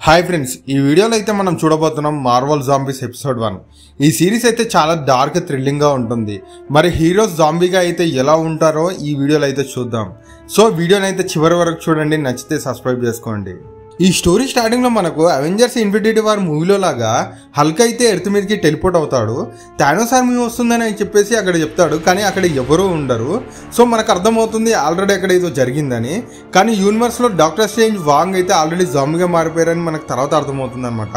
Hi friends, ఈ వీడియోలో అయితే మనం చూడబోతున్నాం మార్వెల్ జాంబీస్ ఎపిసోడ్ 1. ఈ సిరీస్ అయితే చాలా డార్క్ థ్రిల్లింగ్ గా ఉంటుంది. మరి హీరోస్ జాంబీగా అయితే ఎలా ఉంటారో ఈ వీడియోలో అయితే చూద్దాం. సో వీడియోని అయితే చివరి వరకు చూడండి, నచ్చితే సబ్స్క్రైబ్ చేసుకోండి. ఈ స్టోరీ స్టార్టింగ్ లో మనకు అవెంజర్స్ ఇన్ఫినిటీ వార్ మూవీలో లాగా హల్క్ అయితే ఎర్త్ మీదకి టెలిపోర్ట్ అవుతాడు. థానోస్ ఆర్మీ వస్తుందని చెప్పేసి అక్కడ చెప్తాడు, కానీ అక్కడ ఎవరూ ఉండరు. సో మనకు అర్థమవుతుంది ఆల్రెడీ అక్కడ ఏదో జరిగిందని. కానీ యూనివర్స్ లో డాక్టర్ స్ట్రేంజ్ వాంగ్ అయితే ఆల్రెడీ జాంబీగా మారిపోయారని మనకు తర్వాత అర్థమవుతుంది అనమాట.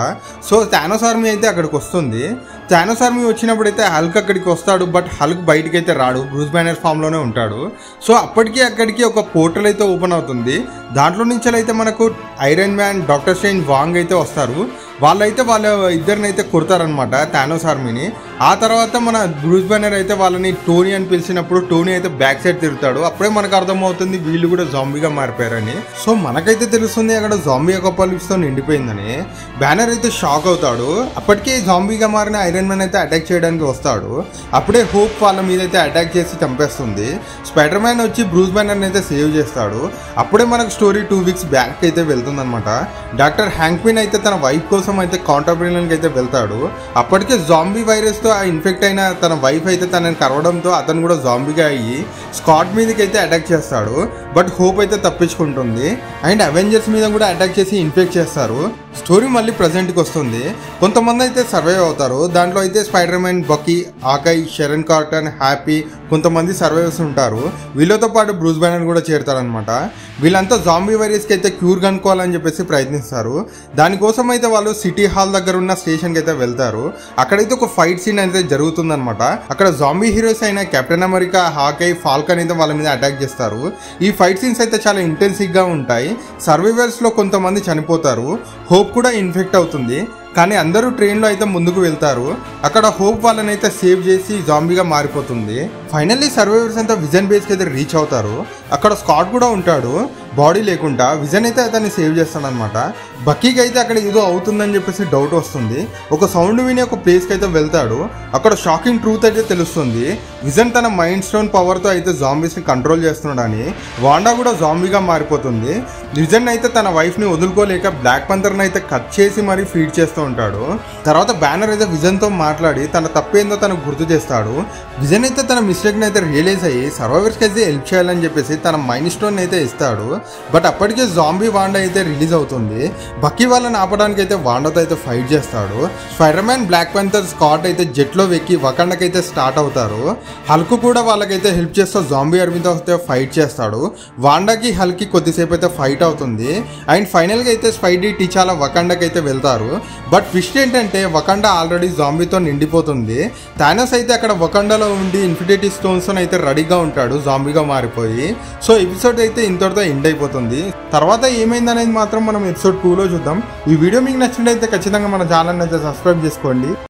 సో థానోస్ ఆర్మీ అయితే అక్కడికి వస్తుంది. థానోస్ ఆర్మీ వచ్చినప్పుడు అయితే హల్క్ అక్కడికి వస్తాడు, బట్ హల్క్ బయటకి అయితే రాడు, బ్రూస్ బ్యానర్ ఫామ్ లోనే ఉంటాడు. సో అప్పటికి అక్కడికి ఒక పోర్టల్ అయితే ఓపెన్ అవుతుంది. దాంట్లో నుంచి అయితే మనకు ఐరన్ మ్యాన్, డాక్టర్ స్ట్రేంజ్, వాంగ్ అయితే వస్తారు. వాళ్ళ ఇద్దరిని అయితే కొడతారనమాట థానోస్ ఆర్మీని. ఆ తర్వాత మన బ్రూస్ బ్యానర్ అయితే వాళ్ళని టోనీ అని పిలిచినప్పుడు టోనీ అయితే బ్యాక్ సైడ్ తిరుగుతాడు. అప్పుడే మనకు అర్థమవుతుంది వీళ్ళు కూడా జాంబీగా మారిపోయారని. సో మనకైతే తెలుస్తుంది అక్కడ జాంబీ అపోకలిప్స్ తో నిండిపోయిందని. బ్యానర్ అయితే షాక్ అవుతాడు. అప్పటికే జాంబీగా మారిన ఐరన్ మ్యాన్ అయితే అటాక్ చేయడానికి వస్తాడు. అప్పుడే హోప్ వాళ్ళ మీద అయితే అటాక్ చేసి చంపేస్తుంది. స్పైడర్ మ్యాన్ వచ్చి బ్రూస్ బ్యానర్ అయితే సేవ్ చేస్తాడు. అప్పుడే మనకు స్టోరీ 2 వీక్స్ బ్యాక్ అయితే వెళ్తుంది అనమాట. డాక్టర్ హ్యాంక్ పిన్ అయితే తన వైఫ్ కోసం అయితే కాంటాబ్రిలియన్ అయితే వెళ్తాడు. అప్పటికే జాంబీ వైరస్ తో ఇన్ఫెక్ట్ అయిన తన వైఫ్ అయితే తనని కరవడంతో అతను కూడా జాంబీగా అయ్యి స్కాట్ మీదకి అయితే అటాక్ చేస్తాడు. బట్ హోప్ అయితే తప్పించుకుంటుంది. అండ్ అవెంజర్స్ మీద కూడా అటాక్ చేసి ఇన్ఫెక్ట్ చేస్తారు. స్టోరీ మళ్ళీ ప్రజెంట్కి వస్తుంది. కొంతమంది అయితే సర్వైవ్ అవుతారు. దాంట్లో అయితే స్పైడర్ మ్యాన్, బకీ, ఆకై, షెరన్ కార్టన్, హ్యాపీ, కొంతమంది సర్వైవర్స్ ఉంటారు. వీళ్ళతో పాటు బ్రూస్ బ్యానర్ కూడా చేరుతారనమాట. వీళ్ళంతా జాంబీ వైరస్కి అయితే క్యూర్ కనుక్కోవాలని చెప్పేసి ప్రయత్నిస్తారు. దానికోసం అయితే వాళ్ళు సిటీ హాల్ దగ్గర ఉన్న స్టేషన్కి అయితే వెళ్తారు. అక్కడైతే ఒక ఫైట్ సీన్ అయితే జరుగుతుందనమాట. అక్కడ జాంబీ హీరోస్ అయిన కెప్టెన్ అమెరికా, హాకై, ఫాల్కన్ అయితే వాళ్ళ మీద అటాక్ చేస్తారు. ఈ ఫైట్ సీన్స్ అయితే చాలా ఇంటెన్సివ్ గా ఉంటాయి. సర్వైవర్స్ లో కొంతమంది చనిపోతారు. హోప్ కూడా ఇన్ఫెక్ట్ అవుతుంది. కానీ అందరూ ట్రైన్లో అయితే ముందుకు వెళ్తారు. అక్కడ హోప్ వాళ్ళని అయితే సేవ్ చేసి జాంబీగా మారిపోతుంది. ఫైనల్లీ సర్వైవర్స్ అంతా విజన్ బేస్కి అయితే రీచ్ అవుతారు. అక్కడ స్కాట్ కూడా ఉంటాడు, బాడీ లేకుండా. విజన్ అయితే అతన్ని సేవ్ చేస్తాడు అనమాట. బక్కీకి అయితే అక్కడ ఏదో అవుతుందని చెప్పేసి డౌట్ వస్తుంది. ఒక సౌండ్ విని ఒక ప్లేస్కి అయితే వెళ్తాడు. అక్కడ షాకింగ్ ట్రూత్ అయితే తెలుస్తుంది. విజన్ తన మైండ్ స్టోన్ పవర్తో అయితే జాంబీస్ని కంట్రోల్ చేస్తున్నాడని. వాండా కూడా జాంబీగా మారిపోతుంది. విజన్ అయితే తన వైఫ్ని వదులుకోలేక బ్లాక్ పంథర్ని అయితే కట్ చేసి మరీ ఫీడ్ చేస్తూ ఉంటాడు. తర్వాత బ్యానర్ అయితే విజన్తో మాట్లాడి తన తప్పేందో తనకు గుర్తు చేస్తాడు. విజన్ అయితే తన మిస్టేక్ని అయితే రియలైజ్ అయ్యి సర్వైవర్స్కి అయితే హెల్ప్ చేయాలని చెప్పేసి తన మైండ్ స్టోన్ అయితే ఇస్తాడు. బట్ అప్పటికే జాంబీ వాండా అయితే రిలీజ్ అవుతుంది. బక్కీ వాళ్ళని ఆపడానికి అయితే వాండాతో అయితే ఫైట్ చేస్తాడు. Spiderman, black panther, Scott అయితే జెట్లో వెక్కి వకండాకి అయితే స్టార్ట్ అవుతారు. హల్క్ కూడా వాళ్ళకైతే హెల్ప్ చేస్తూ జాంబీ ఆర్మీతో అయితే ఫైట్ చేస్తాడు. వాండాకి హల్క్కి కొద్దిసేపు అయితే ఫైట్ అవుతుంది. అండ్ ఫైనల్గా అయితే స్పైడీ, టిచాలా వకండాకి అయితే వెళ్తారు. బట్ ట్విస్ట్ ఏంటంటే వకండా ఆల్రెడీ జాంబీతో నిండిపోతుంది. థానోస్ అయితే అక్కడ వకండాలో ఉండి ఇన్ఫినిటీ స్టోన్స్ అయితే రెడీగా ఉంటాడు జాంబీగా మారిపోయి. సో ఎపిసోడ్ అయితే ఇంతటితో ఎండ్ అయిపోతుంది. తర్వాత ఏమైందనేది మాత్రం మనం ఎపిసోడ్ 2లో చూద్దాం. ఈ వీడియో మీకు నచ్చినట్లయితే ఖచ్చితంగా మన ఛానల్ అయితే సబ్స్క్రైబ్ చేసుకోండి.